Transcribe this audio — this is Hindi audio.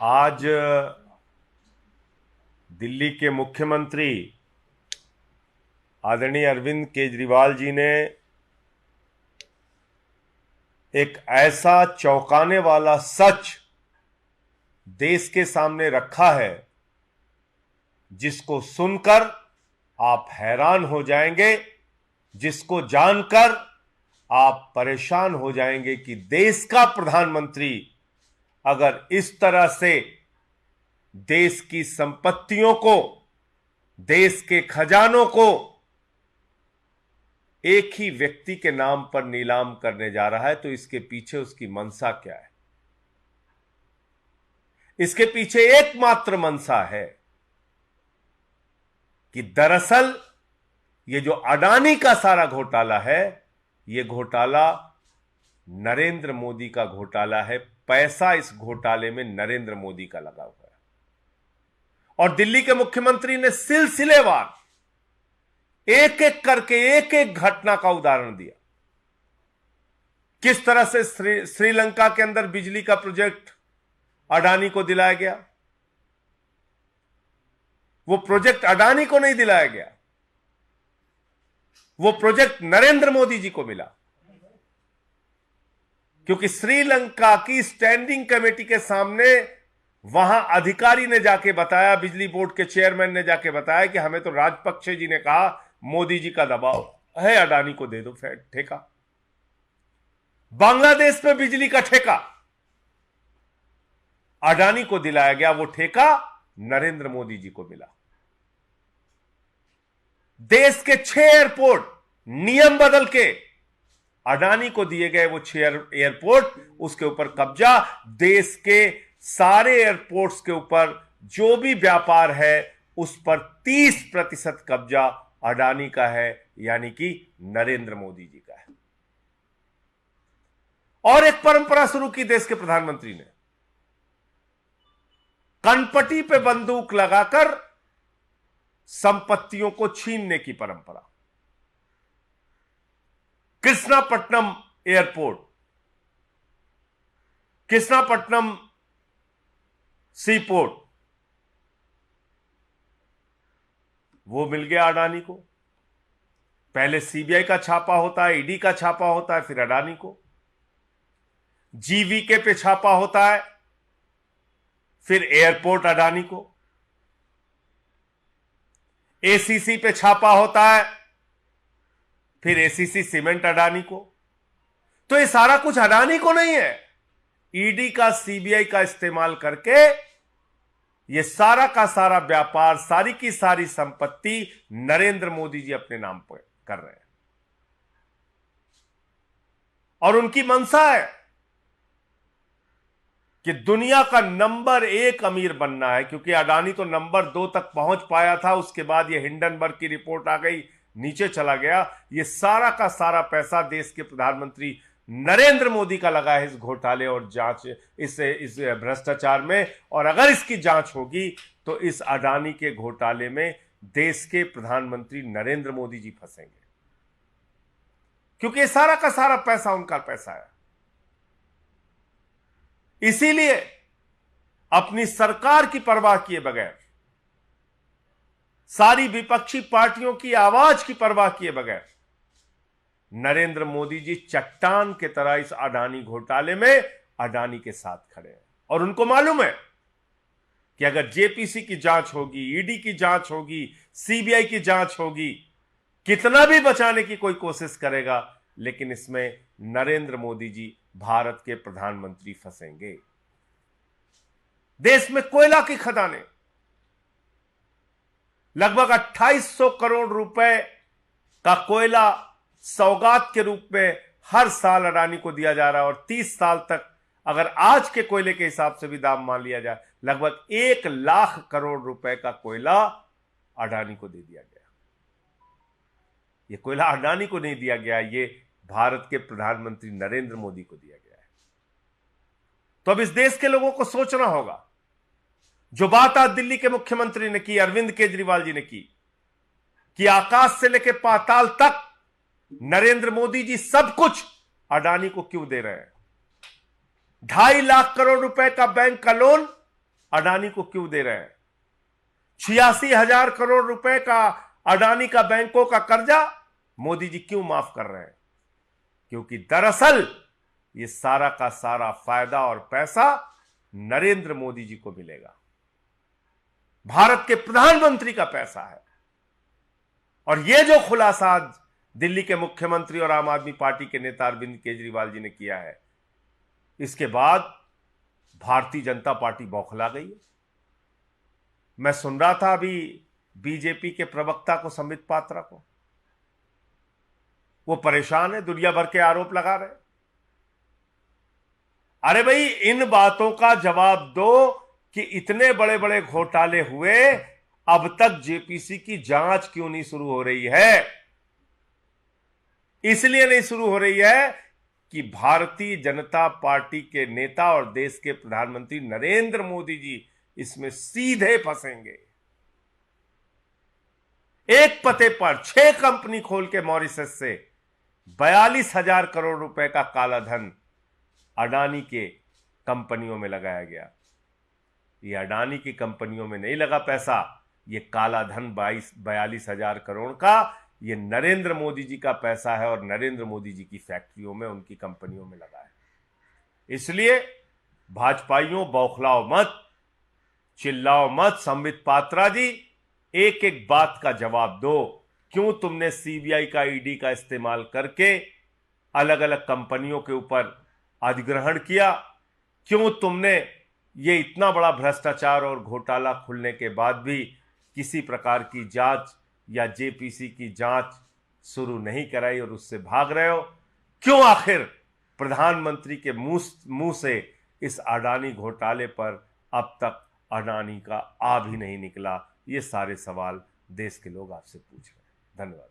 आज दिल्ली के मुख्यमंत्री आदरणीय अरविंद केजरीवाल जी ने एक ऐसा चौंकाने वाला सच देश के सामने रखा है जिसको सुनकर आप हैरान हो जाएंगे, जिसको जानकर आप परेशान हो जाएंगे कि देश का प्रधानमंत्री अगर इस तरह से देश की संपत्तियों को, देश के खजानों को एक ही व्यक्ति के नाम पर नीलाम करने जा रहा है तो इसके पीछे उसकी मंशा क्या है। इसके पीछे एकमात्र मंशा है कि दरअसल ये जो अडानी का सारा घोटाला है, ये घोटाला नरेंद्र मोदी का घोटाला है। पैसा इस घोटाले में नरेंद्र मोदी का लगा हुआ है और दिल्ली के मुख्यमंत्री ने सिलसिलेवार एक एक करके एक एक घटना का उदाहरण दिया। किस तरह से श्रीलंका के अंदर बिजली का प्रोजेक्ट अडानी को दिलाया गया, वो प्रोजेक्ट अडानी को नहीं दिलाया गया, वो प्रोजेक्ट नरेंद्र मोदी जी को मिला, क्योंकि श्रीलंका की स्टैंडिंग कमेटी के सामने वहां अधिकारी ने जाके बताया, बिजली बोर्ड के चेयरमैन ने जाके बताया कि हमें तो राजपक्षे जी ने कहा मोदी जी का दबाव है, अडानी को दे दो ठेका। बांग्लादेश में बिजली का ठेका अडानी को दिलाया गया, वो ठेका नरेंद्र मोदी जी को मिला। देश के 6 एयरपोर्ट नियम बदल के अडानी को दिए गए, वो 6 एयरपोर्ट, उसके ऊपर कब्जा, देश के सारे एयरपोर्ट्स के ऊपर जो भी व्यापार है उस पर 30% कब्जा अडानी का है, यानी कि नरेंद्र मोदी जी का है। और एक परंपरा शुरू की देश के प्रधानमंत्री ने, कनपटी पे बंदूक लगाकर संपत्तियों को छीनने की परंपरा। कृष्णापट्टनम एयरपोर्ट, कृष्णापट्टनम सीपोर्ट, वो मिल गया अडानी को। पहले सीबीआई का छापा होता है, ईडी का छापा होता है, फिर अडानी को। जीवीके पे छापा होता है, फिर एयरपोर्ट अडानी को। एसीसी पे छापा होता है, फिर एसीसी सीमेंट अडानी को। तो ये सारा कुछ अडानी को नहीं है, ईडी का, सीबीआई का इस्तेमाल करके ये सारा का सारा व्यापार, सारी की सारी संपत्ति नरेंद्र मोदी जी अपने नाम पर कर रहे हैं। और उनकी मंशा है कि दुनिया का नंबर 1 अमीर बनना है, क्योंकि अडानी तो नंबर 2 तक पहुंच पाया था, उसके बाद ये हिंडनबर्ग की रिपोर्ट आ गई, नीचे चला गया। ये सारा का सारा पैसा देश के प्रधानमंत्री नरेंद्र मोदी का लगा है इस घोटाले और जांच, इस भ्रष्टाचार में। और अगर इसकी जांच होगी तो इस अडानी के घोटाले में देश के प्रधानमंत्री नरेंद्र मोदी जी फंसेंगे, क्योंकि ये सारा का सारा पैसा उनका पैसा है। इसीलिए अपनी सरकार की परवाह किए बगैर, सारी विपक्षी पार्टियों की आवाज की परवाह किए बगैर नरेंद्र मोदी जी चट्टान के तरह इस अडानी घोटाले में अडानी के साथ खड़े हैं। और उनको मालूम है कि अगर जेपीसी की जांच होगी, ईडी की जांच होगी, सीबीआई की जांच होगी, कितना भी बचाने की कोई कोशिश करेगा, लेकिन इसमें नरेंद्र मोदी जी भारत के प्रधानमंत्री फंसेंगे। देश में कोयला की खदानें, लगभग 2800 करोड़ रुपए का कोयला सौगात के रूप में हर साल अडानी को दिया जा रहा है। और 30 साल तक, अगर आज के कोयले के हिसाब से भी दाम मान लिया जाए, लगभग 1 लाख करोड़ रुपए का कोयला अडानी को दे दिया गया। ये कोयला अडानी को नहीं दिया गया, ये भारत के प्रधानमंत्री नरेंद्र मोदी को दिया गया है। तो अब इस देश के लोगों को सोचना होगा, जो बात आज दिल्ली के मुख्यमंत्री ने की, अरविंद केजरीवाल जी ने की, कि आकाश से लेकर पाताल तक नरेंद्र मोदी जी सब कुछ अडानी को क्यों दे रहे हैं। 2.5 लाख करोड़ रुपए का बैंक का लोन अडानी को क्यों दे रहे हैं? 86,000 करोड़ रुपए का अडानी का बैंकों का कर्जा मोदी जी क्यों माफ कर रहे हैं? क्योंकि दरअसल ये सारा का सारा फायदा और पैसा नरेंद्र मोदी जी को मिलेगा, भारत के प्रधानमंत्री का पैसा है। और ये जो खुलासा आज दिल्ली के मुख्यमंत्री और आम आदमी पार्टी के नेता अरविंद केजरीवाल जी ने किया है, इसके बाद भारतीय जनता पार्टी बौखला गई है। मैं सुन रहा था अभी बीजेपी के प्रवक्ता को, संबित पात्रा को, वो परेशान है, दुनिया भर के आरोप लगा रहे। अरे भाई, इन बातों का जवाब दो कि इतने बड़े बड़े घोटाले हुए, अब तक जेपीसी की जांच क्यों नहीं शुरू हो रही है? इसलिए नहीं शुरू हो रही है कि भारतीय जनता पार्टी के नेता और देश के प्रधानमंत्री नरेंद्र मोदी जी इसमें सीधे फंसेंगे। एक पते पर 6 कंपनी खोल के मॉरिशस से 42,000 करोड़ रुपए का काला धन अडानी के कंपनियों में लगाया गया। ये अडानी की कंपनियों में नहीं लगा पैसा, ये काला धन 42,000 करोड़ का ये नरेंद्र मोदी जी का पैसा है और नरेंद्र मोदी जी की फैक्ट्रियों में, उनकी कंपनियों में लगा है। इसलिए भाजपाइयों, बौखलाओ मत, चिल्लाओ मत। संबित पात्रा जी, एक एक बात का जवाब दो। क्यों तुमने सीबीआई का, ईडी का इस्तेमाल करके अलग अलग कंपनियों के ऊपर अधिग्रहण किया? क्यों तुमने ये इतना बड़ा भ्रष्टाचार और घोटाला खुलने के बाद भी किसी प्रकार की जांच या जेपीसी की जांच शुरू नहीं कराई और उससे भाग रहे हो? क्यों आखिर प्रधानमंत्री के मुंह से इस अडानी घोटाले पर अब तक अडानी का आ भी नहीं निकला? ये सारे सवाल देश के लोग आपसे पूछ रहे हैं। धन्यवाद।